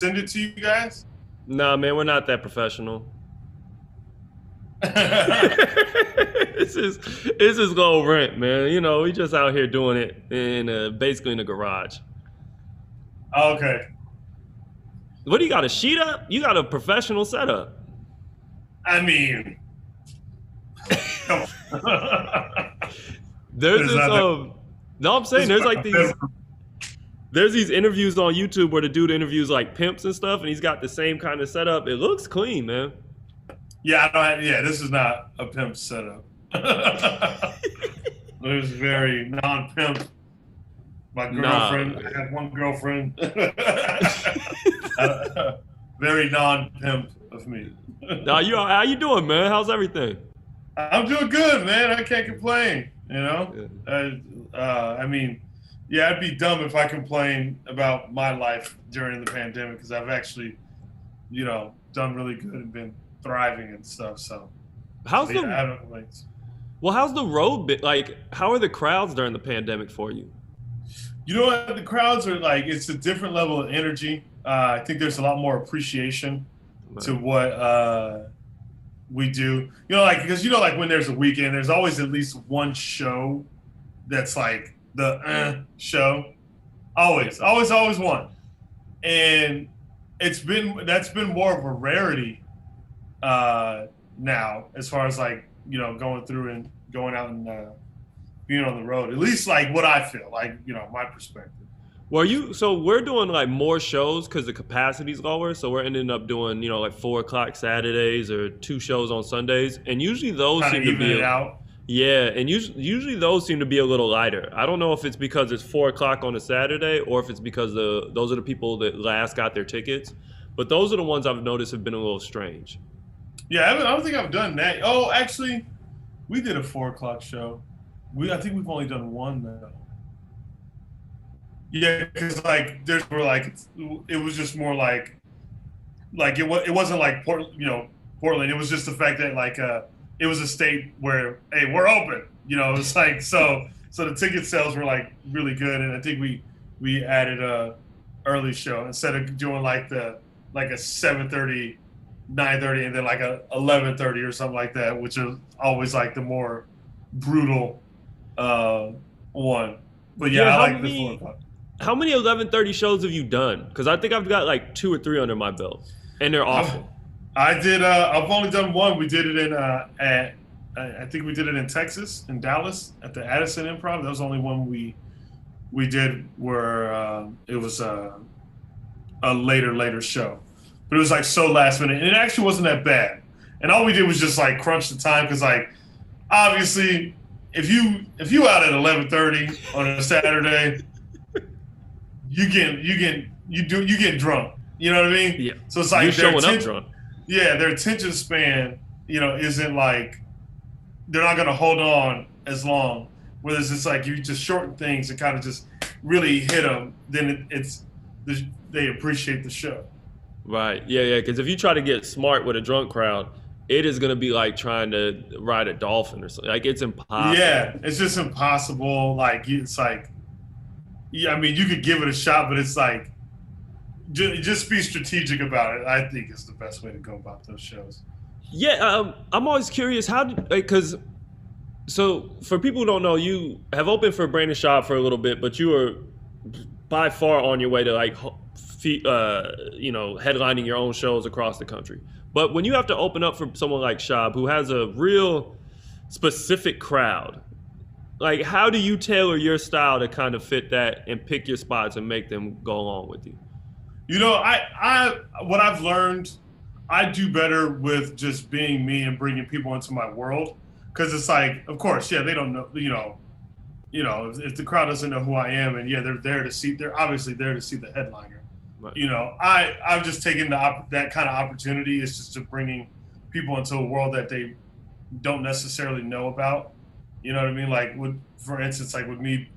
send it to you guys? Nah, man, we're not that professional. This is low rent, man. We just out here doing it in basically in a garage. Okay. What do you got? A sheet up? You got a professional setup. I mean, come on. There's There's this not that. no, I'm saying This is there's like like a these bedroom. there's these interviews on YouTube where the dude interviews like pimps and stuff, and he's got the same kind of setup. It looks clean, man. Yeah, I don't have, yeah, this is not a pimp setup. It was very non-pimp. My Nah, girlfriend, I man. have one girlfriend. Very non-pimp of me. Nah, how you doing, man? How's everything? I'm doing good, man. I can't complain. You know, Yeah. I mean, yeah, I'd be dumb if I complained about my life during the pandemic because I've actually, done really good and been thriving and stuff. So How's yeah, the I don't complain. how's the road been? Like, how are the crowds during the pandemic for you? You know what? The crowds are like, it's a different level of energy. I think there's a lot more appreciation to Right. what we do. Like, because, like when there's a weekend, there's always at least one show that's like the show. Yeah. Always one. And that's been more of a rarity now, as far as like, going through and going out and being on the road. At least like what I feel, like, my perspective. So we're doing like more shows because the capacity's lower. So we're ending up doing, like 4 o'clock Saturdays or 2 shows on Sundays. And usually those Kind of seem to even be, it out. yeah. And usually those seem to be a little lighter. I don't know if it's because it's 4 o'clock on a Saturday or if it's because those are the people that last got their tickets. But those are the ones I've noticed have been a little strange. Yeah, I don't think I've done that. Oh, actually, we did a 4 o'clock show. I think we've only done one though. Yeah, because like there's were like it was just more like it wasn't like Portland. It was just the fact that like it was a state where, hey, we're open. It's like so the ticket sales were like really good, and I think we added a early show instead of doing like a 7:30, 9:30, and then like a 11:30 or something like that, which is always like the more brutal uh one. But yeah, Yeah, I how like the four many o'clock. how many 11:30 shows have you done? Because I think I've got like two or three under my belt, and they're I've, awful. I did. I've only done one. We did it in at. I think we did it in Texas, in Dallas, at the Addison Improv. That was the only one we did where it was a later show, but it was like so last minute, and it actually wasn't that bad. And all we did was just like crunch the time because like obviously if you out at 11:30 on a Saturday, you get drunk. You know what I mean? Yeah, So it's you're like showing up drunk. their attention span, isn't like they're not gonna hold on as long. Whereas it's like you just shorten things and kind of just really hit them, then they appreciate the show. Right. Yeah, yeah. Because if you try to get smart with a drunk crowd, it is gonna be like trying to ride a dolphin or something. Like it's impossible. Yeah, it's just impossible. Like it's like, yeah, I mean, you could give it a shot, but it's like just be strategic about it. I think is the best way to go about those shows. Yeah. I'm always curious how did because so for people who don't know, you have opened for Brandon Shop for a little bit, but you were by far on your way to like headlining your own shows across the country. But when you have to open up for someone like Shab, who has a real specific crowd, like how do you tailor your style to kind of fit that and pick your spots and make them go along with you? I what I've learned, I do better with just being me and bringing people into my world because it's like, of course, yeah, they don't know, if the crowd doesn't know who I am, and yeah, they're obviously there to see the headliner. Right. I've just taken that kind of opportunity is just to bringing people into a world that they don't necessarily know about. You know what I mean? Like for instance, like with me,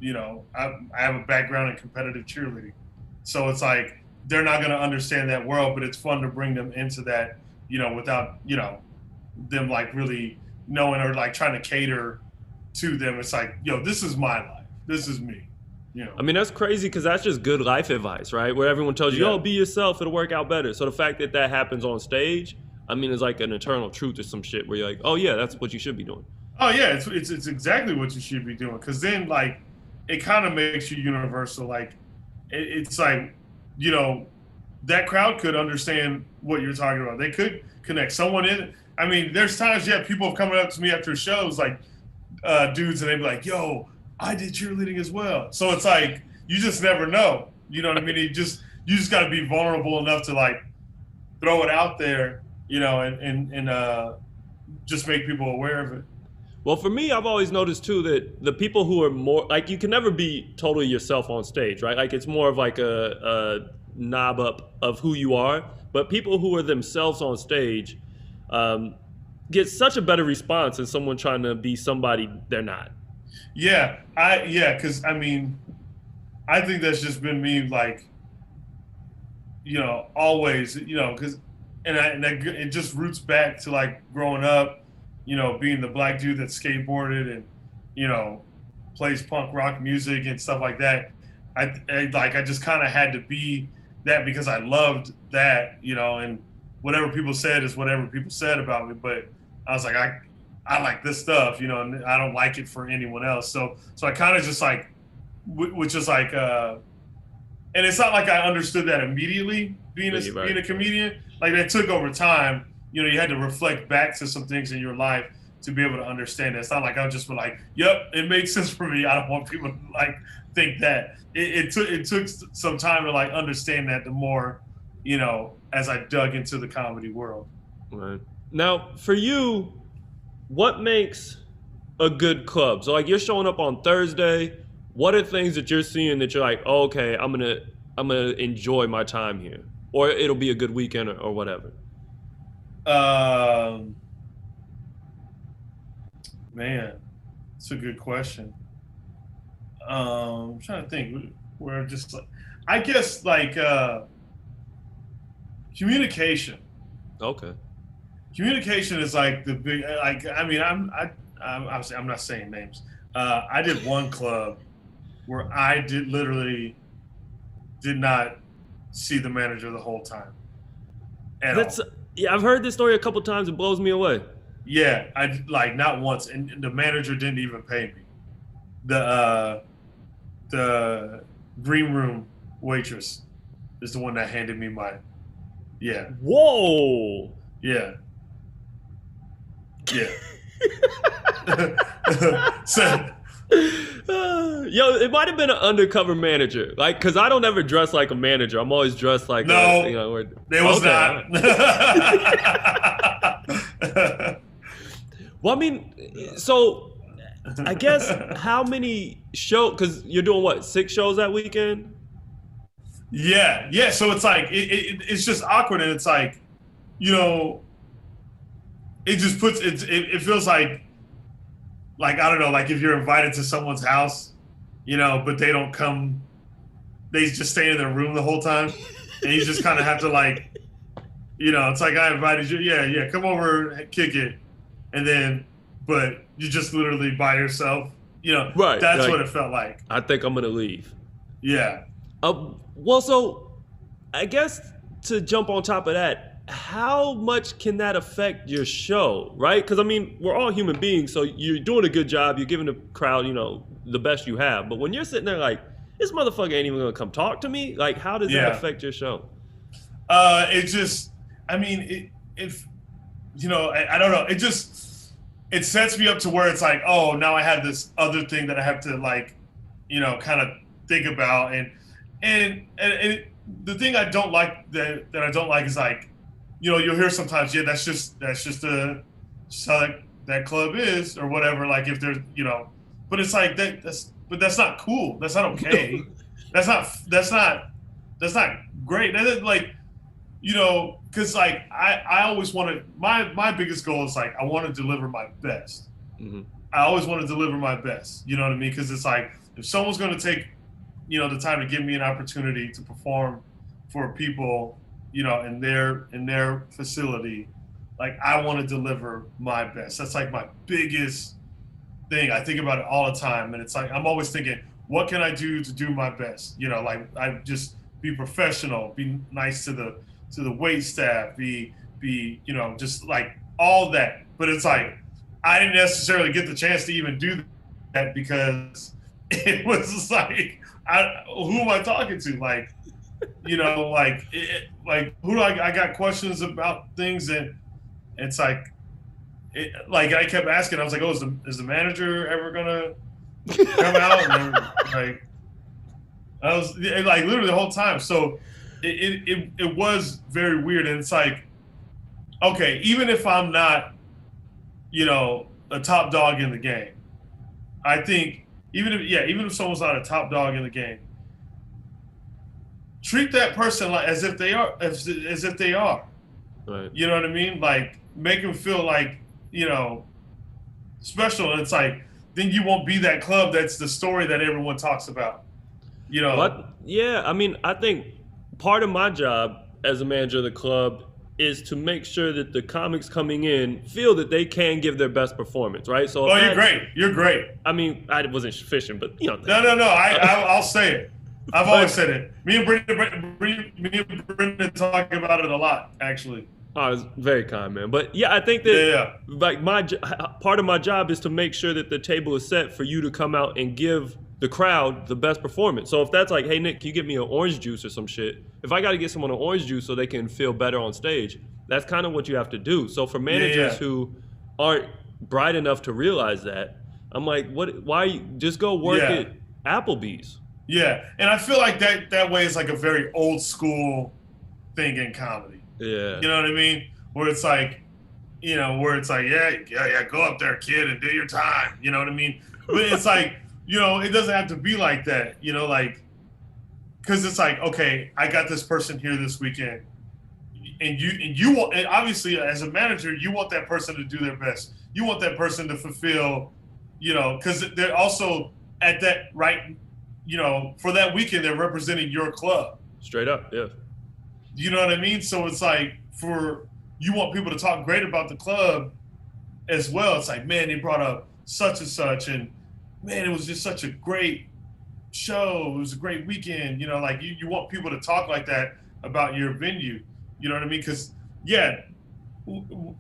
I have a background in competitive cheerleading, so it's like they're not going to understand that world, but it's fun to bring them into that, without them like really knowing or like trying to cater to them. It's like, yo, this is my life, this is me. You know. I mean, that's crazy because that's just good life advice, right? Where everyone tells you, Yeah. "Oh, be yourself; it'll work out better." So the fact that that happens on stage, I mean, it's like an eternal truth or some shit where you're like, "Oh yeah, that's what you should be doing." Oh yeah, it's exactly what you should be doing, because then like it kind of makes you universal. Like it's like, you know, that crowd could understand what you're talking about. They could connect someone in. I mean, there's times, yeah, people have come up to me after shows, like dudes, and they'd be like, "Yo, I did cheerleading as well." So it's like you just never know. You know what I mean? You just got to be vulnerable enough to like throw it out there, you know, and just make people aware of it. Well, for me, I've always noticed too that the people who are more like you can never be totally yourself on stage, right? Like it's more of like a knob up of who you are. But people who are themselves on stage get such a better response than someone trying to be somebody they're not. Yeah, because I mean, I think that's just been me, like, you know, always, you know, because it just roots back to like growing up, you know, being the black dude that skateboarded and, you know, plays punk rock music and stuff like that. I just kind of had to be that because I loved that, you know, and whatever people said is whatever people said about me. But I was like, I like this stuff, you know, and I don't like it for anyone else. So I kind of just like, which is like, and it's not like I understood that immediately being a comedian. Like that took over time. You know, you had to reflect back to some things in your life to be able to understand it. It's not like I'll just be like, "Yep, it makes sense for me." I don't want people to like think that. It took some time to like understand that. The more, you know, as I dug into the comedy world. Right. Now, for you, what makes a good club? So, like, you're showing up on Thursday. What are things that you're seeing that you're like, oh, okay, I'm gonna enjoy my time here, or it'll be a good weekend or whatever? Man, it's a good question. I'm trying to think. We're just like, I guess like communication. Okay. Communication is like the big. Like I mean, I'm not saying names. I did one club where I did not see the manager the whole time. Yeah, I've heard this story a couple times. It blows me away. Yeah, I like not once, and the manager didn't even pay me. The green room waitress is the one that handed me my. Yeah. Whoa. Yeah. Yeah. So. Yo, it might have been an undercover manager, like, cause I don't ever dress like a manager. I'm always dressed like no, you know. It was not. Well, I mean, so I guess how many shows? Cause you're doing what, 6 shows that weekend? Yeah. So it's like it's just awkward, and it's like, you know, it just puts it feels like I don't know, like if you're invited to someone's house, you know, but they don't come, they just stay in their room the whole time, and you just kind of have to like, you know, it's like I invited you, yeah, come over, kick it, and then, but you just literally by yourself, you know, right? That's like, what it felt like. I think I'm gonna leave. Yeah. Well, so I guess to jump on top of that, how much can that affect your show, right? Because I mean, we're all human beings, so you're doing a good job. You're giving the crowd, you know, the best you have. But when you're sitting there like, this motherfucker ain't even gonna come talk to me, like, how does that affect your show? It just, I mean, if you know, I don't know. It sets me up to where it's like, oh, now I have this other thing that I have to like, you know, kind of think about, and the thing I don't like that I don't like is like, you know, you'll hear sometimes, yeah, that's just how that club is or whatever. Like if there's, you know, but it's like that's not cool. That's not okay. that's not great. That is like, you know, because like I always want to. My biggest goal is like I want to deliver my best. Mm-hmm. I always want to deliver my best. You know what I mean? Because it's like if someone's going to take, you know, the time to give me an opportunity to perform for people, you know, in their facility, like I want to deliver my best. That's like my biggest thing. I think about it all the time, and it's like I'm always thinking, what can I do to do my best? You know, like I just be professional, be nice to the wait staff, be you know, just like all that. But it's like I didn't necessarily get the chance to even do that because it was just like, who am I talking to? Like, you know, like who do I got questions about things, and it's like, like I kept asking. I was like, oh, is the manager ever gonna come out? And like, I was like literally the whole time. So it was very weird, and it's like, okay, even if I'm not, you know, a top dog in the game, I think even if someone's not a top dog in the game, treat that person like as if they are, as if they are. Right. You know what I mean? Like make them feel like, you know, special. And it's like then you won't be that club that's the story that everyone talks about. You know. What? Yeah, I mean, I think part of my job as a manager of the club is to make sure that the comics coming in feel that they can give their best performance, right? So oh, you're great. You're great. I mean, I wasn't fishing, but you know. No. I'll say it. I've always said it. Me and Brendan talk about it a lot, actually. Oh, it's very kind, man. But yeah, I think that like part of my job is to make sure that the table is set for you to come out and give the crowd the best performance. So if that's like, hey Nick, can you get me an orange juice or some shit? If I got to get someone an orange juice so they can feel better on stage, that's kind of what you have to do. So for managers who aren't bright enough to realize that, I'm like, what? Why just go work at Applebee's? Yeah, and I feel like that way is like a very old school thing in comedy. Yeah, you know what I mean? Where it's like, you know, yeah, go up there, kid, and do your time. You know what I mean? But it's like, you know, it doesn't have to be like that. You know, like, because it's like, okay, I got this person here this weekend, and you want, and obviously as a manager, you want that person to do their best. You want that person to fulfill, you know, because they're also at that right. You know, for that weekend, they're representing your club. Straight up, yeah. You know what I mean? So it's like, you want people to talk great about the club as well. It's like, man, they brought up such and such, and man, it was just such a great show. It was a great weekend. You know, like you want people to talk like that about your venue. You know what I mean? Because,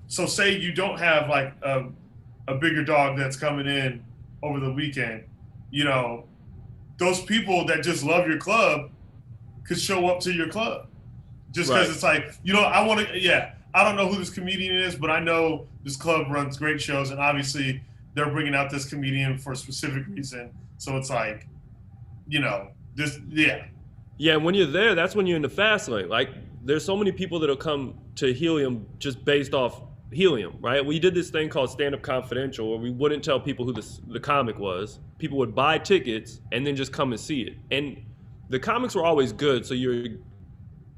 so say you don't have like a bigger dog that's coming in over the weekend, you know, those people that just love your club could show up to your club just because it's like, you know, I don't know who this comedian is, but I know this club runs great shows, and obviously they're bringing out this comedian for a specific reason. So it's like, you know, Yeah, when you're there, that's when you're in the fast lane. Like, there's so many people that'll come to Helium just based off Helium, right? We did this thing called Stand Up Confidential where we wouldn't tell people who the comic was. People would buy tickets and then just come and see it. And the comics were always good, so you're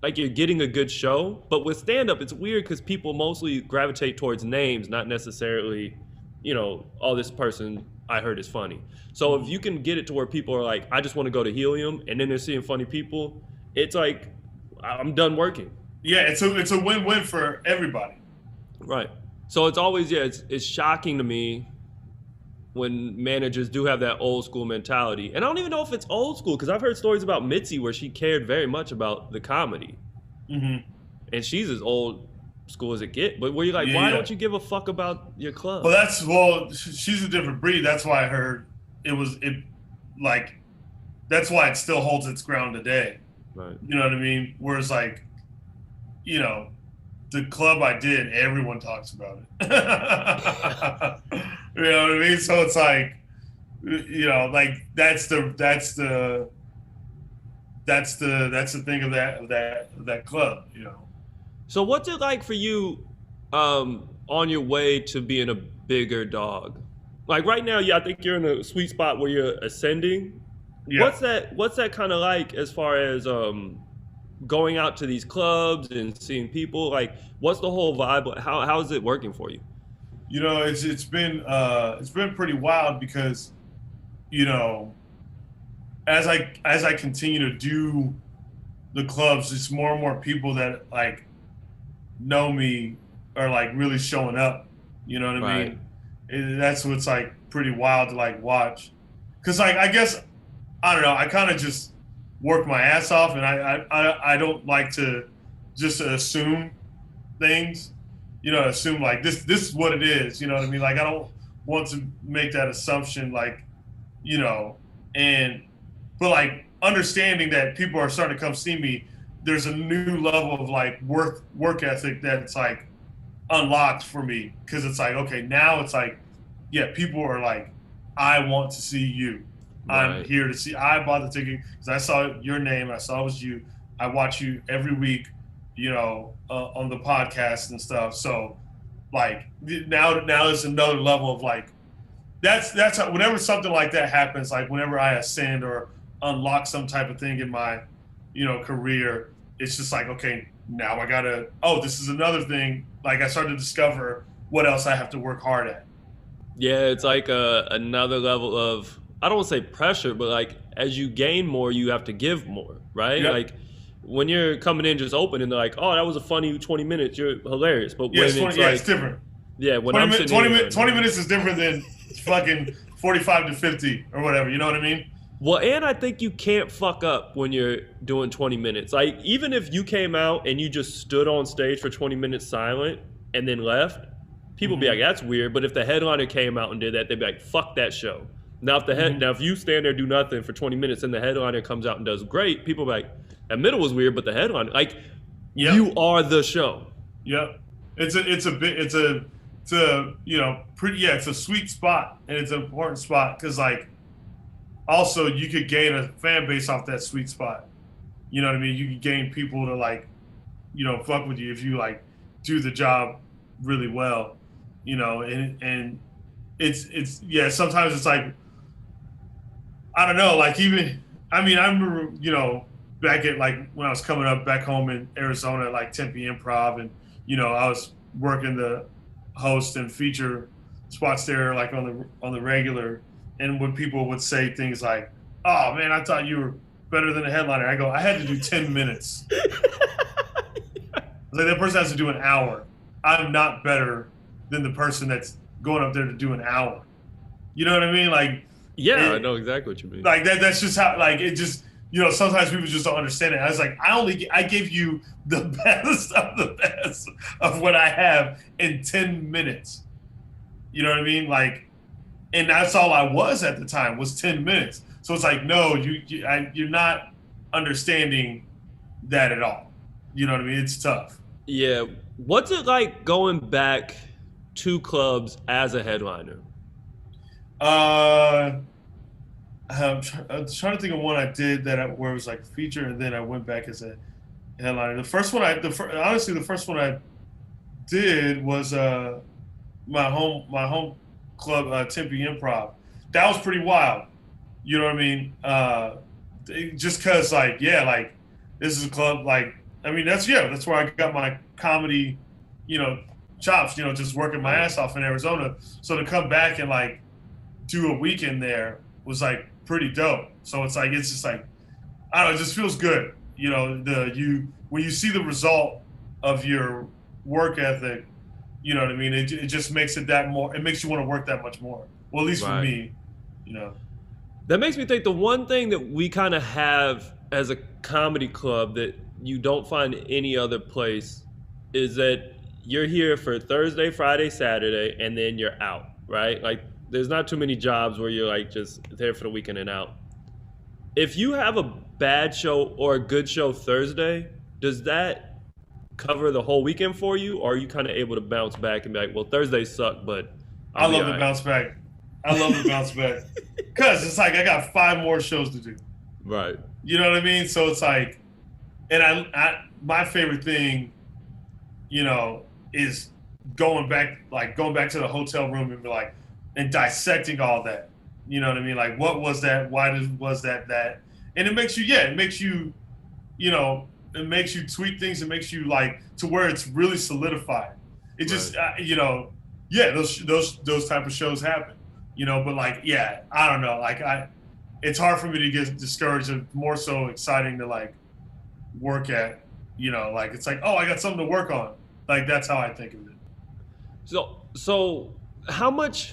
getting a good show. But with stand-up, it's weird because people mostly gravitate towards names, not necessarily, you know, oh, this person I heard is funny. So if you can get it to where people are like, I just want to go to Helium, and then they're seeing funny people, it's like, I'm done working. Yeah, it's a win-win for everybody. Right. So it's always, it's shocking to me when managers do have that old school mentality. And I don't even know if it's old school, because I've heard stories about Mitzi where she cared very much about the comedy. Mm-hmm. And she's as old school as it get. But where you're like, why don't you give a fuck about your club? Well, she's a different breed. That's why I heard that's why it still holds its ground today. Right. You know what I mean? Whereas like, you know, the club I did, everyone talks about it. You know what I mean? So it's like, you know, like that's the thing of that club, you know. So what's it like for you on your way to being a bigger dog? Like right now, I think you're in a sweet spot where you're ascending. Yeah. What's that kind of like as far as going out to these clubs and seeing people? Like, what's the whole vibe? How is it working for you? You know, it's been pretty wild because, you know, as I continue to do the clubs, it's more and more people that like know me are like really showing up. You know what I mean? That's what's like pretty wild to like watch. Cause like, I guess I don't know. I kind of just work my ass off, and I don't like to just assume things. Assume like this is what it is. You know what I mean? Like I don't want to make that assumption. Like, but like understanding that people are starting to come see me. There's a new level of like work ethic that's like unlocked for me, because it's like, okay, now it's like, yeah, people are like, I want to see you. Right. I'm here to see. I bought the ticket because I saw your name. I saw it was you. I watch you every week, on the podcast and stuff. So, like now it's another level of like, that's how, whenever something like that happens, like whenever I ascend or unlock some type of thing in my, career, it's just like, okay, now I gotta. Oh, this is another thing. Like I started to discover what else I have to work hard at. Yeah, it's like another level of, I don't want to say pressure, but like as you gain more, you have to give more, right? Yep. Like when you're coming in just open and they're like, oh, that was a funny 20 minutes, you're hilarious. But when it's different. Yeah, when 20 minutes is different than fucking 45 to 50 or whatever. You know what I mean? Well, and I think you can't fuck up when you're doing 20 minutes. Like even if you came out and you just stood on stage for 20 minutes silent and then left, people be like, that's weird. But if the headliner came out and did that, they'd be like, fuck that show. Now if you stand there do nothing for 20 minutes and the headliner comes out and does great, people be like, that middle was weird, but the headliner, like, you are the show. Yep. It's a sweet spot, and it's an important spot because like also you could gain a fan base off that sweet spot. You know what I mean? You could gain people to like, fuck with you if you like do the job really well, and it's sometimes it's like, I don't know, like I remember, back at like when I was coming up back home in Arizona at like Tempe Improv, and I was working the host and feature spots there like on the regular, and when people would say things like, oh man, I thought you were better than a headliner, I go, I had to do 10 minutes. Like that person has to do an hour. I'm not better than the person that's going up there to do an hour. You know what I mean? Like, yeah, I know exactly what you mean. Like that's just how, like, it just, sometimes people just don't understand it. I was like, I gave you the best of the best of what I have in 10 minutes. You know what I mean? Like, and that's all I was at the time, was 10 minutes. So it's like, no, you're not understanding that at all. You know what I mean? It's tough. Yeah. What's it like going back to clubs as a headliner? I'm trying to think of one I did where it was like a feature, and then I went back as a headliner. The first one I did was my home club, Tempe Improv. That was pretty wild. You know what I mean? Just cause like, like this is a club, like, I mean, that's where I got my comedy, chops, just working my ass off in Arizona. So to come back and like do a weekend there was like pretty dope. So it's just like, I don't know, it just feels good. When you see the result of your work ethic, you know what I mean? It just makes it it makes you want to work that much more. Well, at least for me, That makes me think the one thing that we kind of have as a comedy club that you don't find any other place is that you're here for Thursday, Friday, Saturday, and then you're out, right? Like there's not too many jobs where you're like just there for the weekend and out. If you have a bad show or a good show Thursday, does that cover the whole weekend for you? Or are you kind of able to bounce back and be like, well, Thursdays suck, but I love to bounce back. Because it's like I got 5 more shows to do. Right. You know what I mean? So it's like, and I my favorite thing, is going back to the hotel room and be like, and dissecting all that. You know what I mean? Like, what was that? Why was that? And it makes you, it makes you tweak things. It makes you like to where it's really solidified. It just, those type of shows happen, but like, I don't know. Like it's hard for me to get discouraged. It's more so exciting to like work at, like, it's like, oh, I got something to work on. Like, that's how I think of it. So how much,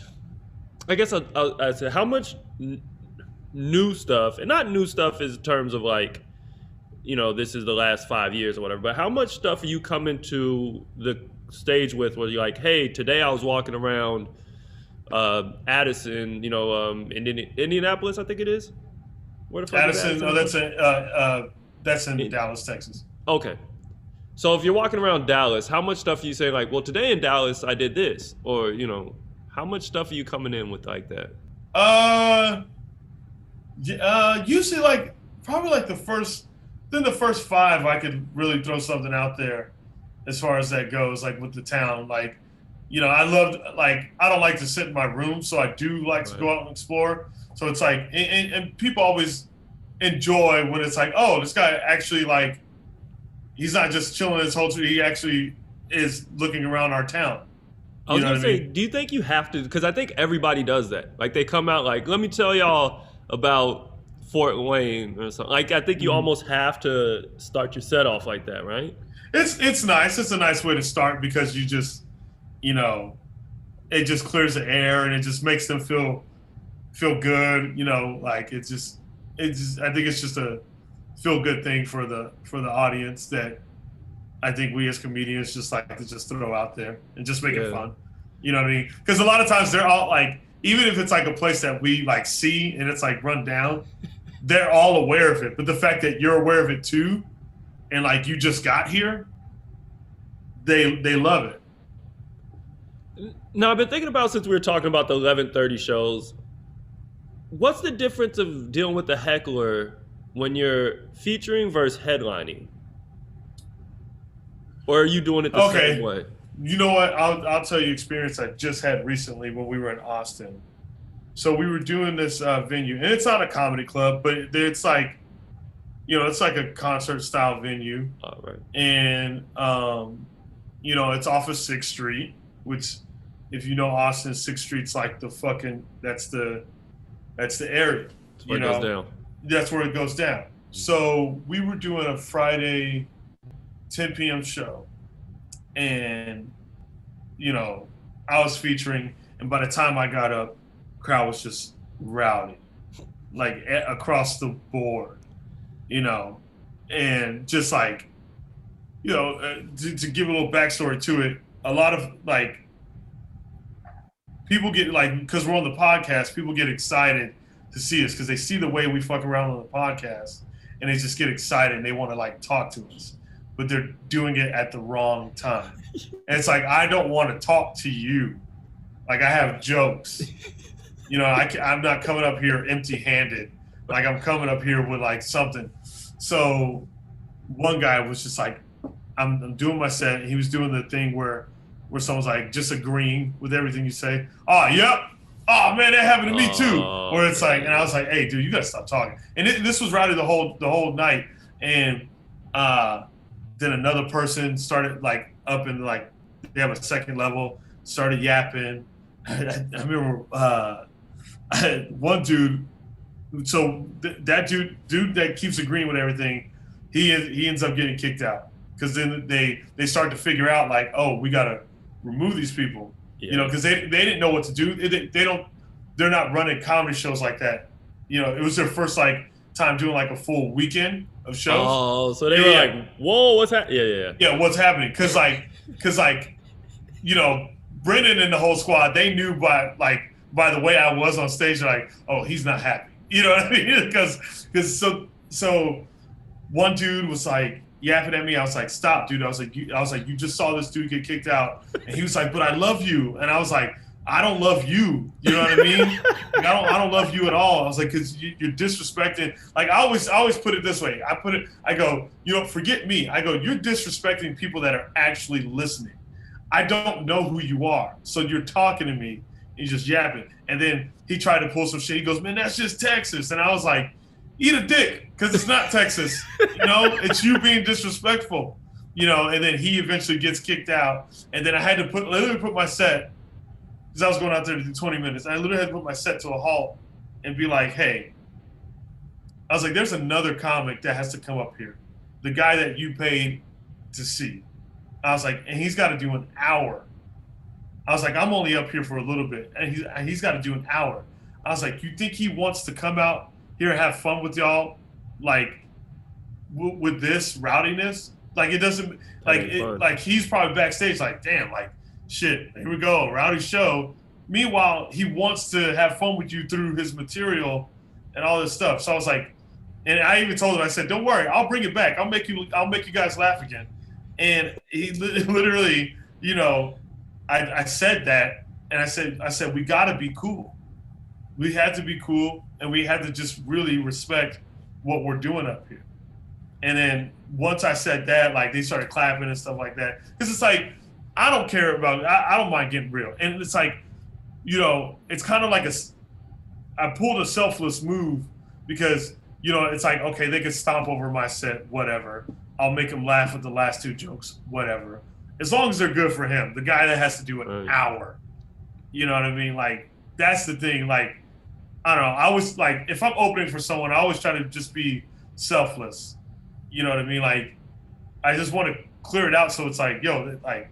I guess I'd say, how much new stuff, and not new stuff in terms of like, this is the last 5 years or whatever, but how much stuff are you coming to the stage with where you're like, hey, today I was walking around Addison, Indianapolis, I think it is. Where the fuck is Addison? Addison? Oh, that's in Dallas, Texas. Okay. So if you're walking around Dallas, how much stuff are you saying like, well, today in Dallas I did this, or how much stuff are you coming in with like that? Usually like probably like the first 5 I could really throw something out there as far as that goes, like with the town. Like, I loved, like, I don't like to sit in my room, so I do like to go out and explore. So it's like, and people always enjoy when it's like, oh, this guy actually, like, he's not just chilling his whole tree, he actually is looking around our town. I was gonna say, do you think you have to? Because I think everybody does that. Like, they come out like, let me tell y'all about Fort Wayne or something. Like, I think you almost have to start your set off like that, right? It's nice. It's a nice way to start because you just, it just clears the air and it just makes them feel good. Like I think it's just a feel good thing for the audience that I think we as comedians just like to just throw out there and just make it fun. You know what I mean? Because a lot of times they're all like, even if it's like a place that we like see and it's like run down, they're all aware of it. But the fact that you're aware of it too, and like you just got here, they love it. Now I've been thinking about, since we were talking about the 11:30 shows, what's the difference of dealing with the heckler when you're featuring versus headlining? Or are you doing it the same way? You know what? I'll tell you experience I just had recently when we were in Austin. So we were doing this venue, and it's not a comedy club, but it's like, it's like a concert style venue. Oh, right. And, it's off of 6th Street, which if you know Austin, 6th Street's like that's the area. That's where it goes down. That's where it goes down. So we were doing a Friday 10 p.m. show, and I was featuring, and by the time I got up, crowd was just rowdy, like across the board, and just like, to give a little backstory to it, a lot of like people get like, because we're on the podcast, people get excited to see us because they see the way we fuck around on the podcast, and they just get excited and they want to like talk to us. But they're doing it at the wrong time. And it's like, I don't want to talk to you. Like, I have jokes. I'm not coming up here empty-handed. Like, I'm coming up here with, like, something. So one guy was just like, I'm doing my set. And he was doing the thing where someone's like, just agreeing with everything you say. Oh, yep. Oh, man, that happened to me, too. Where it's like, and I was like, hey, dude, you got to stop talking. And this was rowdy the whole night. And then another person started like up in like, they have a second level, started yapping. I remember one dude. So that dude that keeps agreeing with everything, he ends up getting kicked out because then they start to figure out like, oh, we gotta remove these people, because they didn't know what to do. They're not running comedy shows like that. It was their first like time doing like a full weekend of shows. Oh, so they were like, whoa, what's happening? Yeah, what's happening? Because Brendan and the whole squad, they knew by the way I was on stage, they're like, oh, he's not happy. You know what I mean? Because so one dude was like yapping at me. I was like, stop, dude. I was like, you just saw this dude get kicked out, and he was like, but I love you, and I was like, I don't love you. You know what I mean? Like, I don't love you at all. I was like, because you're disrespecting. Like, I always put it this way. I go, forget me. I go, you're disrespecting people that are actually listening. I don't know who you are. So you're talking to me, and you're just yapping. And then he tried to pull some shit. He goes, man, that's just Texas. And I was like, eat a dick, because it's not Texas. It's you being disrespectful. And then he eventually gets kicked out. And then I had to literally put my set, because I was going out there to do 20 minutes. I literally had to put my set to a halt and be like, hey, I was like, there's another comic that has to come up here. The guy that you paid to see. I was like, and he's got to do an hour. I was like, I'm only up here for a little bit. And he's got to do an hour. I was like, you think he wants to come out here and have fun with y'all, like with this rowdiness. Like it doesn't like he's probably backstage like, damn, like shit, here we go, rowdy show. Meanwhile, he wants to have fun with you through his material and all this stuff. So I was like, and I even told him, I said, don't worry, I'll bring it back. I'll make you guys laugh again. And he literally, you know, I said that, and I said we got to be cool. We had to be cool, and we had to just really respect what we're doing up here. And then once I said that, like they started clapping and stuff like that. Because it's like, I don't care about it. I don't mind getting real. And it's like, you know, it's kind of like I pulled a selfless move because, you know, it's like, okay, they can stomp over my set, whatever. I'll make them laugh with the last 2 jokes, whatever. As long as they're good for him, the guy that has to do an hour. You know what I mean? Like, that's the thing. Like, I don't know. I was like, if I'm opening for someone, I always try to just be selfless. You know what I mean? Like, I just want to clear it out so it's like, yo, like,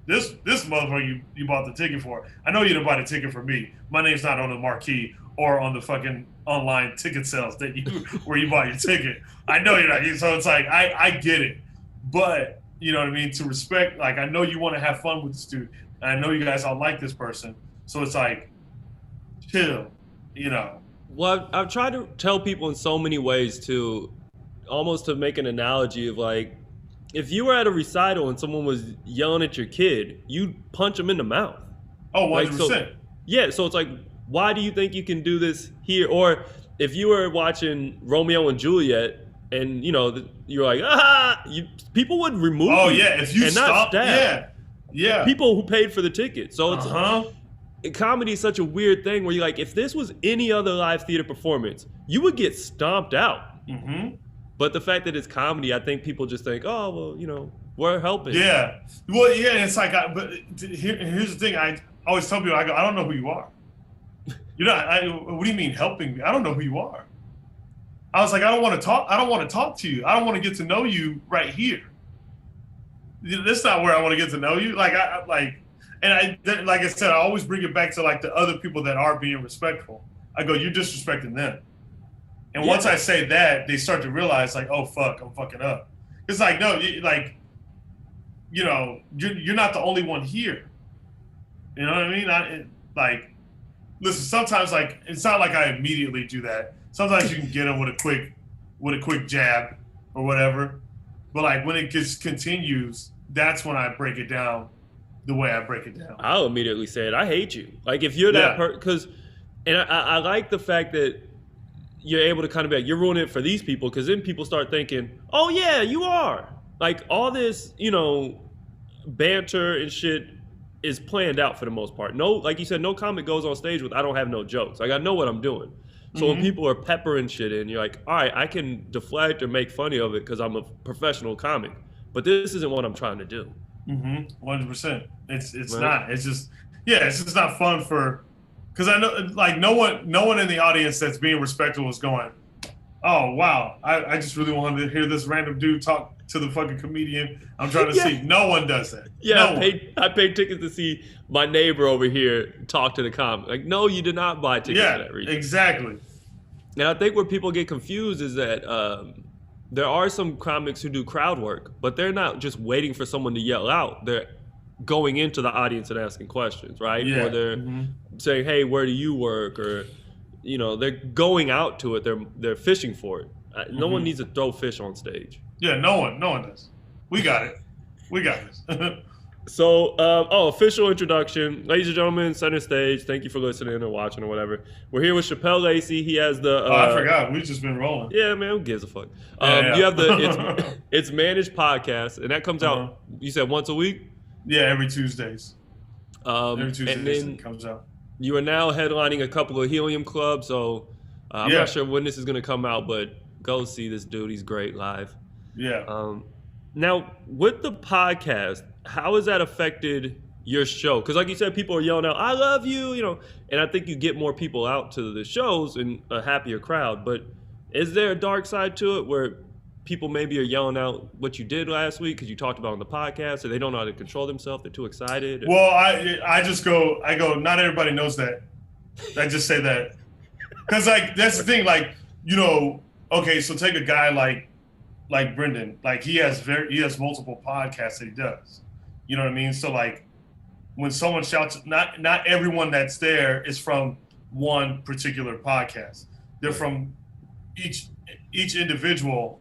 this motherfucker you bought the ticket for. I know you didn't buy the ticket for me. My name's not on the marquee or on the fucking online ticket sales that where you bought your ticket. I know you're not. So it's like, I get it. But, you know what I mean? To respect, like, I know you want to have fun with this dude. And I know you guys all like this person. So it's like, chill, you know. Well, I've tried to tell people in so many ways to almost to make an analogy of like, if you were at a recital and someone was yelling at your kid, you'd punch them in the mouth. Oh, 100%. Like, so, yeah, so it's like, why do you think you can do this here? Or if you were watching Romeo and Juliet and, you know, you're like, people would remove you. Oh, yeah, if you stop, yeah. People who paid for the ticket. So it's, comedy is such a weird thing where you're like, if this was any other live theater performance, you would get stomped out. Mm-hmm. But the fact that it's comedy, I think people just think, oh, well, you know, we're helping. Yeah. Well, yeah, it's like, but here's the thing. I always tell people, I don't know who you are. You're not, what do you mean helping me? I don't know who you are. I was like, I don't want to talk to you. I don't want to get to know you right here. That's not where I want to get to know you. Like, like I said, I always bring it back to like the other people that are being respectful. I go, you're disrespecting them. And once I say that, they start to realize, like, oh, fuck, I'm fucking up. It's like, no, like, you know, you're not the only one here. You know what I mean? Listen, sometimes, like, it's not like I immediately do that. Sometimes you can get them with a quick jab or whatever. But, like, when it continues, that's when I break it down the way I break it down. I'll immediately say it. I hate you. Like, if you're that person, because, and I like the fact that you're able to kind of be like, you're ruining it for these people, because then people start thinking, oh yeah, you are. Like all this, you know, banter and shit is planned out for the most part. No, like you said, no comic goes on stage with, I don't have no jokes. Like I know what I'm doing. So when people are peppering shit in, you're like, all right, I can deflect or make funny of it because I'm a professional comic. But this isn't what I'm trying to do. 100%. It's not. It's just, it's just not fun for, because I know, like, no one in the audience that's being respectful is going, oh, wow, I just really wanted to hear this random dude talk to the fucking comedian I'm trying to see. No one does that. Yeah, I paid tickets to see my neighbor over here talk to the comic. Like, no, you did not buy tickets for that reason. Exactly. And I think where people get confused is that there are some comics who do crowd work, but they're not just waiting for someone to yell out. They're going into the audience and asking questions, right? Yeah. Or they're saying, hey, where do you work? Or, you know, they're going out to it. They're fishing for it. No one needs to throw fish on stage. Yeah, no one does. We got it. We got this. So, official introduction. Ladies and gentlemen, center stage. Thank you for listening or watching or whatever. We're here with Shapel Lacey. He has the... I forgot. We've just been rolling. Yeah, man. Who gives a fuck? You have the It's Managed podcast, and that comes out, you said once a week? Yeah, every Tuesdays. Every Tuesday and then it comes out. You are now headlining a couple of Helium clubs, so I'm not sure when this is going to come out, but go see this dude. He's great live. Yeah. Now, with the podcast, how has that affected your show? Because like you said, people are yelling out, I love you, you know, and I think you get more people out to the shows and a happier crowd. But is there a dark side to it where people maybe are yelling out what you did last week because you talked about on the podcast, or they don't know how to control themselves, they're too excited? Well, I go, not everybody knows that. I just say that. Because, like, that's the thing, like, okay, so take a guy like Brendan. Like he has multiple podcasts that he does. You know what I mean? So like when someone shouts, not everyone that's there is from one particular podcast. They're from each individual,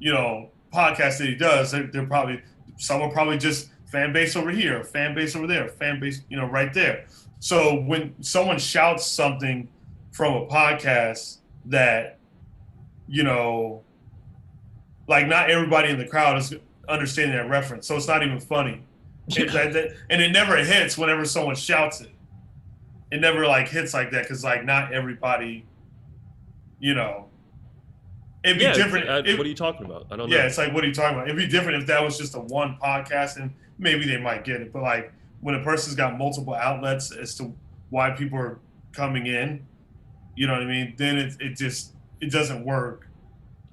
podcast that he does. They're probably, some are probably just fan base over here, fan base over there, fan base, right there. So when someone shouts something from a podcast that, like not everybody in the crowd is understanding that reference. So it's not even funny. And it never hits whenever someone shouts it. It never like hits like that because like not everybody, it'd be different. What are you talking about? I don't know. Yeah, it's like, what are you talking about? It'd be different if that was just a one podcast and maybe they might get it. But like when a person's got multiple outlets as to why people are coming in, you know what I mean? Then it doesn't work.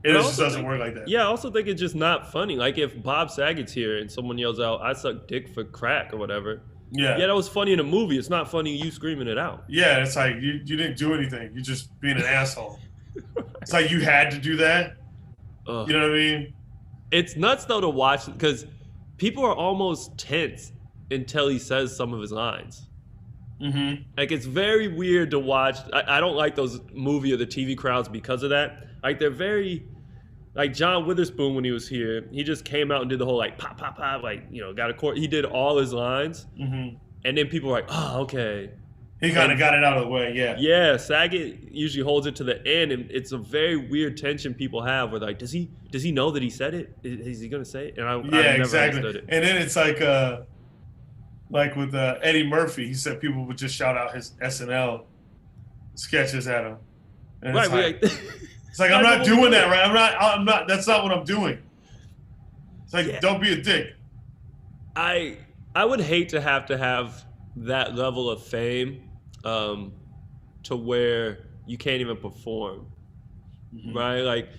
It just doesn't work like that. Yeah, I also think it's just not funny. Like if Bob Saget's here and someone yells out, "I suck dick for crack" or whatever. Yeah, that was funny in a movie. It's not funny you screaming it out. Yeah, it's like you didn't do anything. You're just being an asshole. It's like you had to do that. You know what I mean? It's nuts though to watch because people are almost tense until he says some of his lines. Mm-hmm. Like it's very weird to watch. I don't like those movie or the TV crowds because of that. Like they're very, like John Witherspoon when he was here, he just came out and did the whole like pop pop pop, like got a court. He did all his lines, and then people were like, oh okay. He kind of got it out of the way, yeah. Yeah, Saget usually holds it to the end, and it's a very weird tension people have where like, does he know that he said it? Is he gonna say it? And I've never understood it. And then it's like with Eddie Murphy, he said people would just shout out his SNL sketches at him. And right, it's like I'm not doing that, right? I'm not. That's not what I'm doing. It's like don't be a dick. I would hate to have that level of fame, to where you can't even perform, right? Like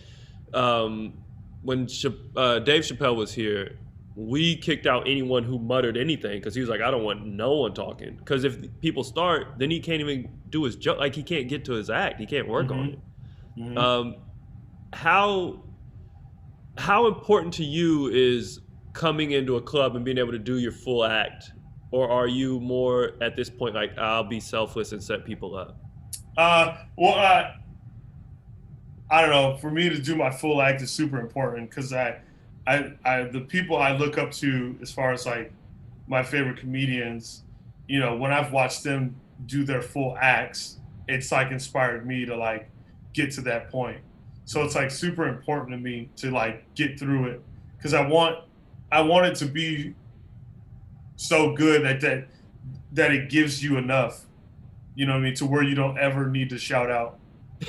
when Dave Chappelle was here, we kicked out anyone who muttered anything because he was like, I don't want no one talking. Because if people start, then he can't even do his joke. Like he can't get to his act. He can't work on it. How important to you is coming into a club and being able to do your full act? Or are you more at this point like, I'll be selfless and set people up? I don't know. For me to do my full act is super important because the people I look up to as far as like my favorite comedians, when I've watched them do their full acts, it's like inspired me to like get to that point. So it's like super important to me to like get through it because I want it to be so good that it gives you enough, you know what I mean, to where you don't ever need to shout out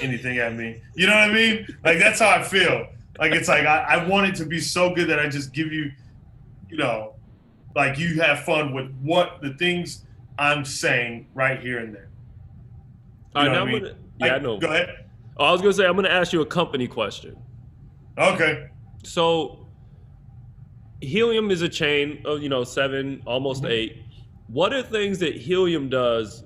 anything at me. You know what I mean? Like that's how I feel. Like it's like I want it to be so good that I just give you, like you have fun with what the things I'm saying right here and there. All right, now I'm gonna, I know. Go ahead. Oh, I was gonna say I'm gonna ask you a company question. Okay. So Helium is a chain of 7, almost 8. What are things that Helium does,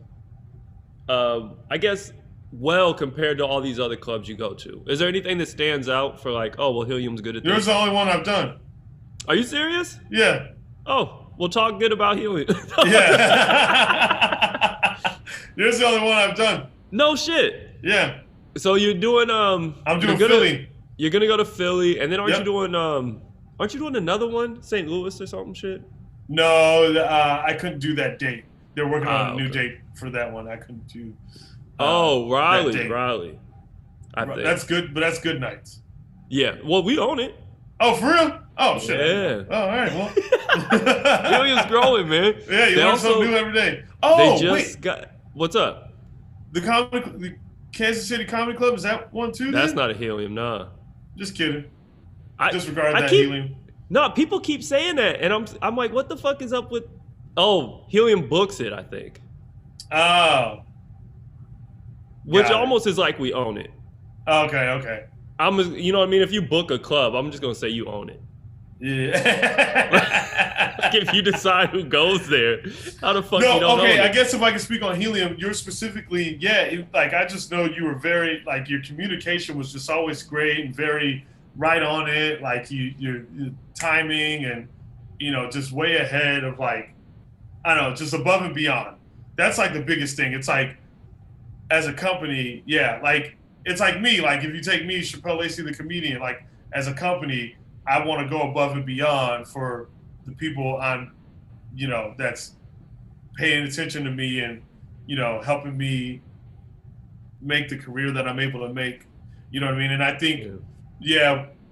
I guess, well compared to all these other clubs you go to? Is there anything that stands out for like, oh, well, Helium's good at this? Yours is the only one I've done. Are you serious? Yeah. Oh, we'll talk good about Helium. Yeah. Yours is the only one I've done. No shit. Yeah. So you're doing I'm doing Philly. You're gonna go to Philly, and then aren't you doing another one, St. Louis or something shit? No, I couldn't do that date. They're working on a new date for that one. I couldn't do. Raleigh. I think that's good, but that's good nights. Yeah. Well, we own it. Oh, for real? Oh shit. Yeah. Oh, all right. Well. Helium's growing, man. Yeah, you learn something new every day. Oh, they just got. What's up? The Kansas City Comedy Club, is that one too? That's not a Helium, nah. Just kidding. Disregard that Helium. No, people keep saying that, and I'm like, what the fuck is up with? Oh, Helium books it, I think. Oh. Which almost is like we own it. Okay. You know what I mean? If you book a club, I'm just gonna say you own it. Yeah. if you decide who goes there, how the fuck you No, don't okay. know I guess if I can speak on Helium, you're specifically, like I just know you were very, like your communication was just always great and very right on it. Like your timing and just way ahead of like, I don't know, just above and beyond. That's like the biggest thing. It's like as a company, yeah, like it's like me. Like if you take me, Shapel Lacey, the comedian, like as a company, I want to go above and beyond for the people I'm, that's paying attention to me and, helping me make the career that I'm able to make. You know what I mean? And I think,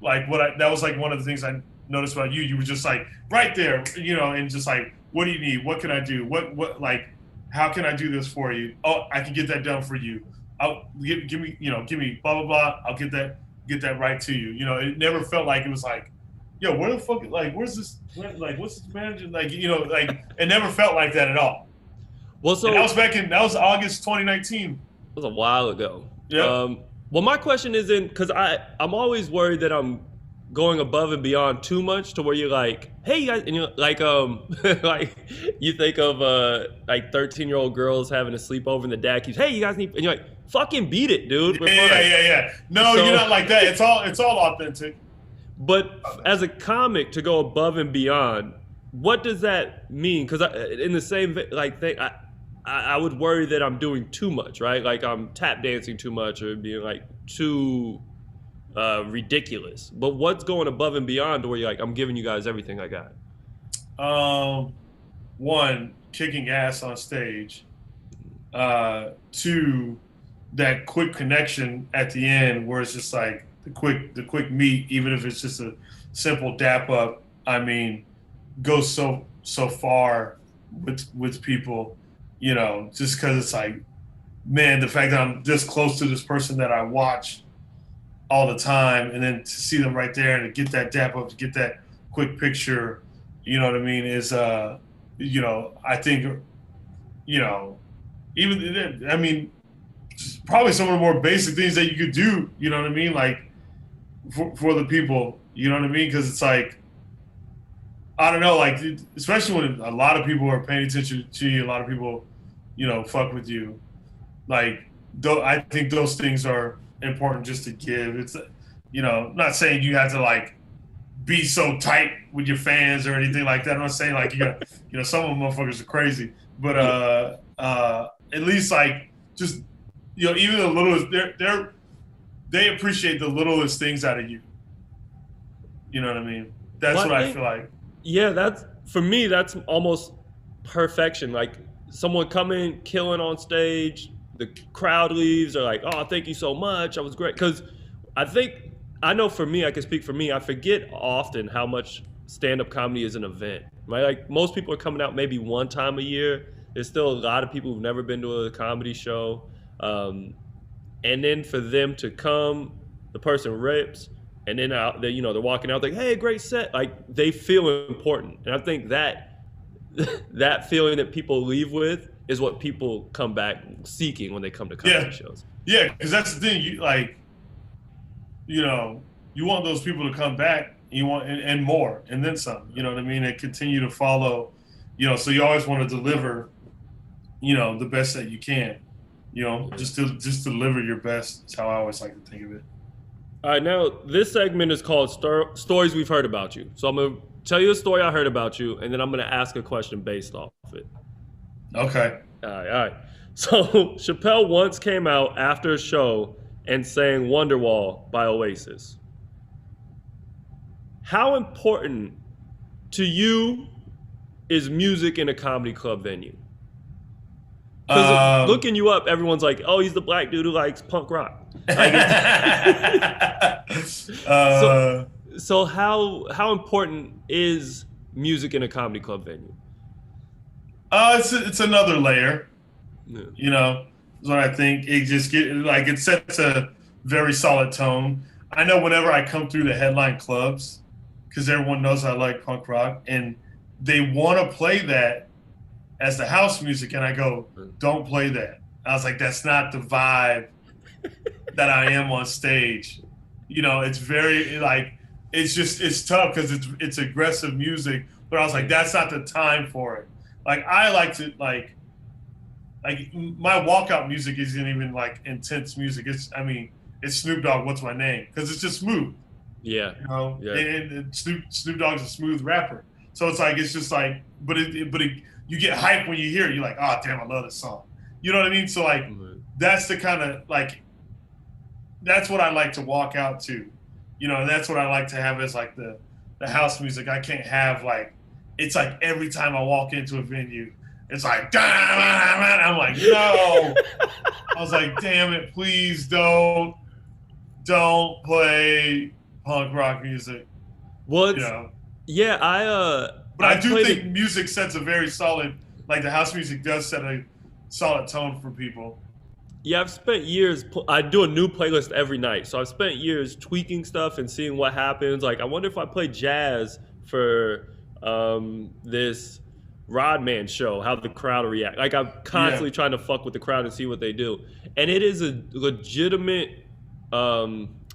like that was like one of the things I noticed about you. You were just like right there, and just like, what do you need? What can I do? What like, how can I do this for you? Oh, I can get that done for you. I'll give me blah, blah, blah. I'll get that right to you. It never felt like it was like, yo, where the fuck, like, where's this, like, what's this manager? Like, like, it never felt like that at all. Well, so and that was August 2019. It was a while ago. Yeah. Well, my question isn't, because I'm always worried that I'm going above and beyond too much to where you're like, hey, you guys, and you're like, like you think of like 13-year-old girls having a sleepover and the dad keeps, hey, you guys need, and you're like, fucking beat it, dude. Yeah. No, you're not like that. It's all authentic. But as a comic, to go above and beyond, what does that mean? Because in the same like thing, I would worry that I'm doing too much, right? Like I'm tap dancing too much or being like too ridiculous. But what's going above and beyond to where you're like, I'm giving you guys everything I got? One, kicking ass on stage. Two, that quick connection at the end where it's just like the quick meet, even if it's just a simple dap up. I mean, goes so far with people, just because it's like, man, the fact that I'm this close to this person that I watch all the time, and then to see them right there and to get that dap up, to get that quick picture, you know what I mean, is I think, even I mean, probably some of the more basic things that you could do, you know what I mean, like for the people, you know what I mean, because it's like, I don't know, like especially when a lot of people are paying attention to you, a lot of people, fuck with you, like I think those things are important just to give. It's, not saying you have to like be so tight with your fans or anything like that. I'm not saying like you got, some of them motherfuckers are crazy, but at least like just, even the littlest, they appreciate the littlest things out of you. You know what I mean? That's what I feel like. Yeah, that's, for me, that's almost perfection. Like someone coming, killing on stage, the crowd leaves, they're like, oh, thank you so much, that was great. Because I know for me, I can speak for me, I forget often how much stand-up comedy is an event, right? Like most people are coming out maybe one time a year. There's still a lot of people who've never been to a comedy show. And then for them to come, the person rips, and then they're walking out like, hey, great set. Like they feel important. And I think that feeling that people leave with is what people come back seeking when they come to comedy shows. Yeah, because that's the thing. You want those people to come back. You want and more, and then some. You know what I mean? And continue to follow. So you always want to deliver. The best that you can. Just deliver your best. That's how I always like to think of it. All right, now this segment is called Stories We've Heard About You. So I'm going to tell you a story I heard about you, and then I'm going to ask a question based off of it. Okay. All right. So Chappelle once came out after a show and sang Wonderwall by Oasis. How important to you is music in a comedy club venue? Because looking you up, everyone's like, oh, he's the black dude who likes punk rock. So how important is music in a comedy club venue? It's another layer. Yeah. Is what I think. It sets a very solid tone. I know whenever I come through the headline clubs, because everyone knows I like punk rock, and they want to play that as the house music, and I go, don't play that. I was like, that's not the vibe that I am on stage. It's very like, it's tough because it's aggressive music, But I was like, that's not the time for it. Like I like to like my walkout music isn't even like intense music. It's Snoop Dogg. What's my name? Because it's just smooth. Yeah. You know, Yeah. and Snoop Dogg's a smooth rapper. So it's just like, you get hyped when you hear it. You're like, oh damn, I love this song. You know what I mean? So like, that's the kind of like, that's what I like to walk out to, you know, and that's what I like to have as like the house music. I can't have like, it's like every time I walk into a venue, it's like, I'm like, no. I was like, damn it, please don't play punk rock music. Well, you know? Yeah, but I do think music sets a very solid, like the house music does set a solid tone for people. Yeah, I've spent years, I do a new playlist every night. So I've spent years tweaking stuff and seeing what happens. Like, I wonder if I play jazz for this Rodman show, how the crowd will react. Like, I'm constantly trying to fuck with the crowd and see what they do. And it is a legitimate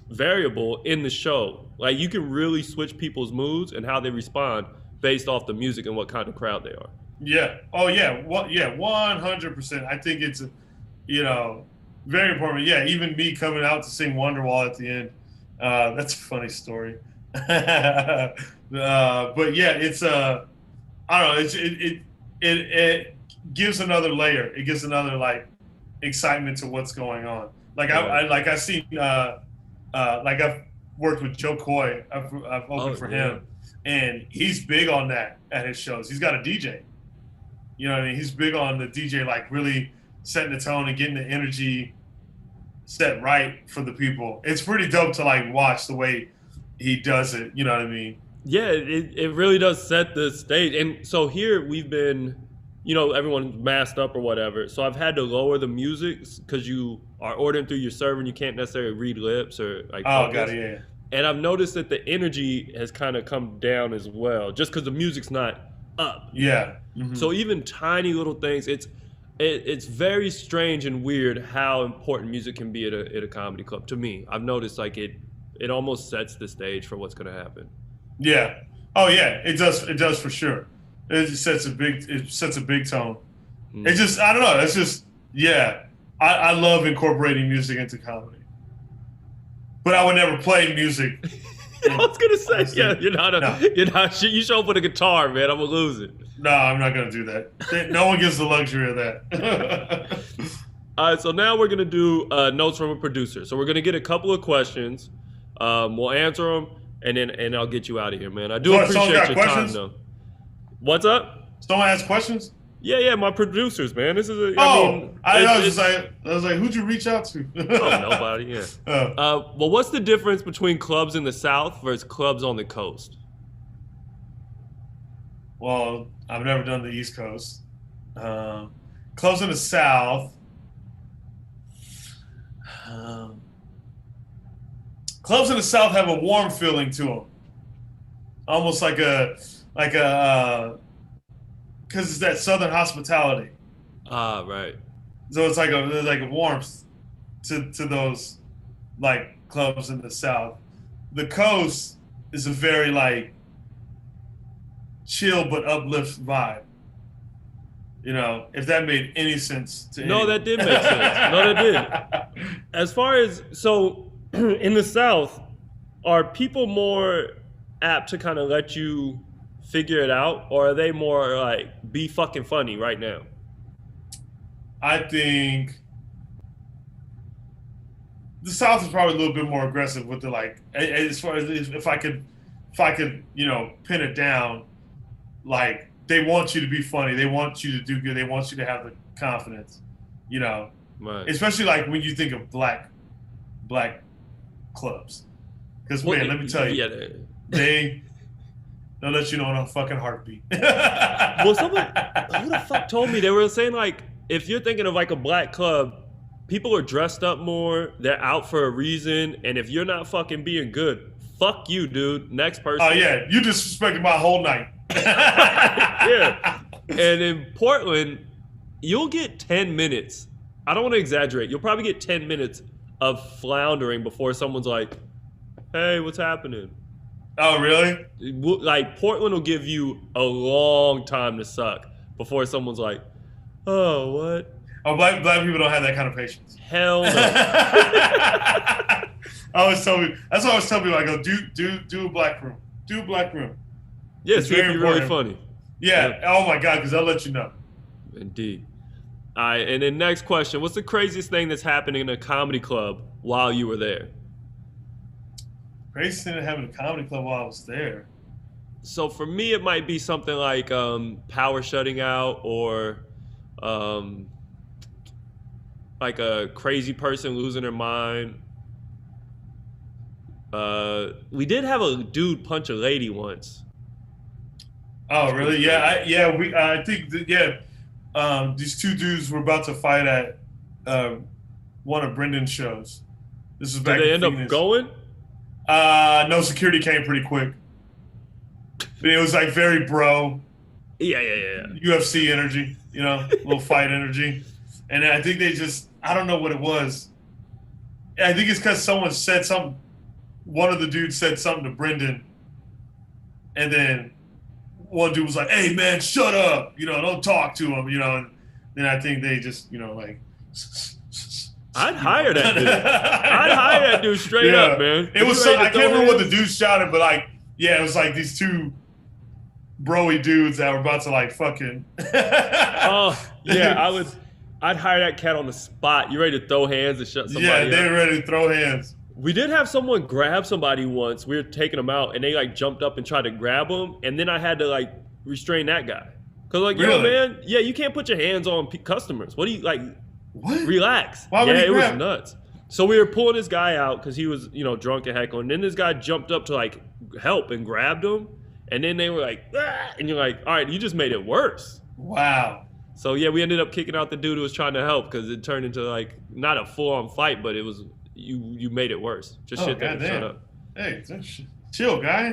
variable in the show. Like, you can really switch people's moods and how they respond based off the music and what kind of crowd they are. Yeah. Oh, yeah. Well, yeah, 100%. I think it's, very important. Yeah, even me coming out to sing Wonderwall at the end. That's a funny story. But yeah, it's I don't know. It gives another layer. It gives another like excitement to what's going on. Like I've seen like I've worked with Joe Coy. I've opened for him, and he's big on that at his shows. He's got a DJ. You know what I mean? He's big on the DJ, like really setting the tone and getting the energy set right for the people. It's pretty dope to like watch the way he does it. You know what I mean? Yeah, it really does set the stage. And so here we've been, everyone's masked up or whatever. So I've had to lower the music because you are ordering through your server and you can't necessarily read lips or like. Oh, got it, yeah. And I've noticed that the energy has kind of come down as well, just because the music's not up. Yeah. Mm-hmm. So even tiny little things, it's very strange and weird how important music can be at a comedy club. To me, I've noticed like it almost sets the stage for what's going to happen. Yeah. Oh yeah, it does. It does for sure. It sets a big tone. It just, I don't know. It's just, yeah. I love incorporating music into comedy, but I would never play music. I was gonna say, you show up with a guitar, man. I'm gonna lose it. No, I'm not gonna do that. No one gets the luxury of that. All right, so now we're gonna do notes from a producer. So we're gonna get a couple of questions. We'll answer them, and I'll get you out of here, man. I do appreciate your time, though. What's up? Someone has questions? Yeah, my producers, man. This is I was like, who'd you reach out to? Nobody. Yeah. Well, what's the difference between clubs in the South versus clubs on the coast? Well, I've never done the East Coast. Clubs in the South. Clubs in the South have a warm feeling to them, almost like a, because it's that Southern hospitality. Ah, right. So it's like a warmth to those like clubs in the South. The coast is a very like chill but uplift vibe. If that made any sense to anyone. No, that did make sense. No, that did. As far as, so in the South, are people more apt to kind of let you figure it out, or are they more like, be fucking funny right now? I think the South is probably a little bit more aggressive with the like, as far as if I could, pin it down, like they want you to be funny, they want you to do good, they want you to have the confidence, Right. Especially like when you think of black clubs, because man, let me tell you, they'll let you know in a fucking heartbeat. Well, who the fuck told me? They were saying like, if you're thinking of like a black club, people are dressed up more, they're out for a reason, and if you're not fucking being good, fuck you, dude. Next person. Oh yeah, you disrespected my whole night. Yeah. And in Portland, you'll get 10 minutes. I don't want to exaggerate. You'll probably get 10 minutes of floundering before someone's like, hey, what's happening? Oh, really? Like Portland will give you a long time to suck before someone's like, oh, what? Oh, black people don't have that kind of patience. Hell no. I always tell me. That's what I was telling people. I go, do a black room. Do a black room. Yeah, see if you're really funny. Yeah. Oh my God, because I'll let you know. Indeed. All right, and then next question: what's the craziest thing that's happening in a comedy club while you were there? Craziest thing that happened at a comedy club while I was there. So for me, it might be something like power shutting out, or like a crazy person losing their mind. We did have a dude punch a lady once. Oh, really? Yeah, I think these two dudes were about to fight at one of Brendan's shows. This is back. Did they in end Phoenix. up going? No, security came pretty quick. But it was like very bro. Yeah. UFC energy, little fight energy. And I think I don't know what it was. I think it's because someone said something. One of the dudes said something to Brendan. And then one dude was like, hey, man, shut up. Don't talk to him, And then I think they just, like. I'd hire that dude. I'd hire that dude straight up, man. It was I can't remember what the dude shouted, but it was like these two broy dudes that were about to like fucking. Oh, yeah, I'd hire that cat on the spot. You ready to throw hands and shut somebody up? Yeah, they were ready to throw hands. We did have someone grab somebody once. We were taking them out, and they like jumped up and tried to grab them, and then I had to like restrain that guy. Cause like, really? Yo, man, you can't put your hands on customers. What do you like? What? Relax. Why would he it grab? Was nuts. So we were pulling this guy out because he was, drunk and heckling. And then this guy jumped up to like help and grabbed him, and then they were like, ah! And you're like, all right, you just made it worse. Wow. So yeah, we ended up kicking out the dude who was trying to help because it turned into like not a full-on fight, but it was you made it worse. Just shit that shut up. Hey, chill, guy.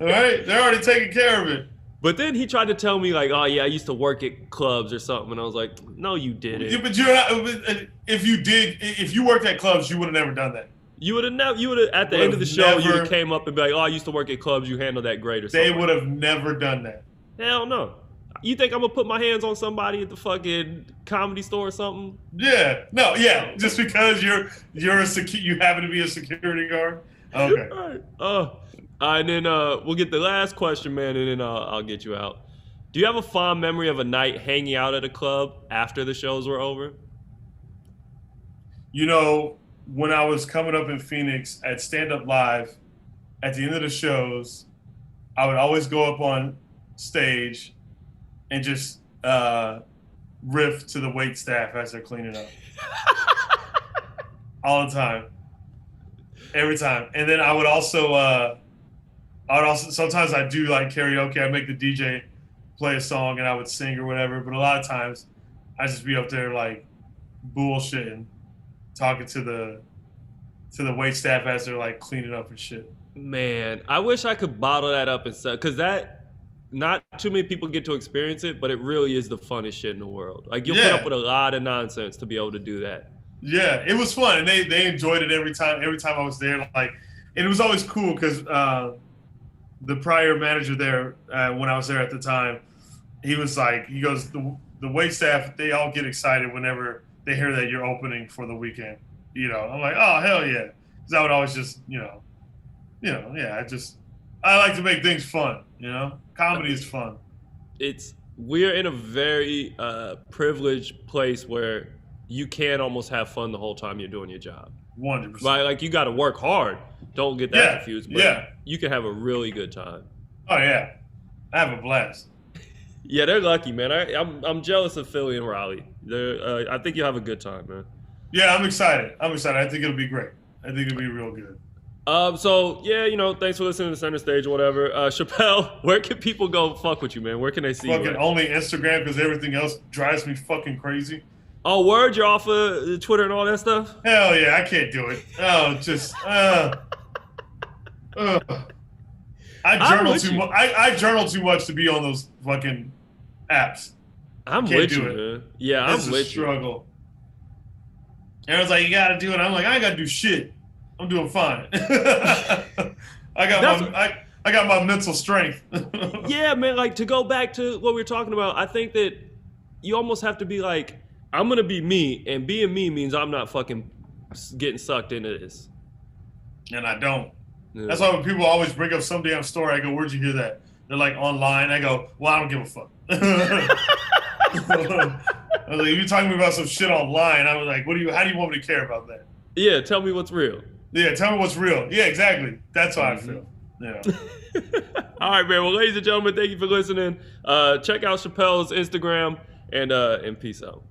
All right, they're already taking care of it. But then he tried to tell me like, oh yeah, I used to work at clubs or something, and I was like, no, you didn't. Yeah, but if you worked at clubs, you would have never done that. You would have at the end of the show, you would have came up and be like, oh, I used to work at clubs, you handled that great or something. They would have never done that. Hell no. You think I'm gonna put my hands on somebody at the fucking comedy store or something? Yeah. No, yeah. Just because you happen to be a security guard. Okay. All right. And then we'll get the last question, man, and then I'll get you out. Do you have a fond memory of a night hanging out at a club after the shows were over? When I was coming up in Phoenix at Stand Up Live, at the end of the shows, I would always go up on stage and just riff to the wait staff as they're cleaning up. All the time. Every time. And then I would also sometimes I do like karaoke. I make the DJ play a song and I would sing or whatever. But a lot of times I just be up there like bullshitting, talking to the wait staff as they're like cleaning up and shit. Man, I wish I could bottle that up and stuff, because that not too many people get to experience it, but it really is the funnest shit in the world. Like you'll put up with a lot of nonsense to be able to do that. Yeah, it was fun, and they enjoyed it every time I was there. Like, and it was always cool because the prior manager there, when I was there at the time, he was like, he goes, the wait staff, they all get excited whenever they hear that you're opening for the weekend. I'm like, oh hell yeah, because I would always just, I like to make things fun. Comedy is fun. We're in a very privileged place where you can almost have fun the whole time you're doing your job. 100%. Right? Like you got to work hard. Don't get that confused. But you can have a really good time. Oh yeah, I have a blast. Yeah, they're lucky, man. I'm jealous of Philly and Raleigh. I think you'll have a good time, man. Yeah, I'm excited. I think it'll be great. I think it'll be real good. So yeah, thanks for listening to Center Stage or whatever. Chappelle, where can people go fuck with you, man? Where can they see you? Fucking only Instagram, because everything else drives me fucking crazy. Oh, word? You're off of Twitter and all that stuff? Hell yeah, I can't do it. Oh, just I journal too much to be on those fucking apps. I'm with you, man. Yeah, I'm with you. It's a struggle. Everyone's like, you gotta do it. I'm like, I ain't gotta do shit. I'm doing fine. I got my mental strength. Yeah, man. Like, to go back to what we were talking about, I think that you almost have to be like, I'm gonna be me, and being me means I'm not fucking getting sucked into this. And I don't. Yeah. That's why when people always bring up some damn story, I go, "Where'd you hear that?" They're like, "Online." I go, "Well, I don't give a fuck." I was like, "You're talking about some shit online." I was like, How do you want me to care about that?" Yeah, tell me what's real. Yeah, tell me what's real. Yeah, exactly. That's how I feel. Yeah. All right, man. Well, ladies and gentlemen, thank you for listening. Check out Shapel's Instagram, and peace out.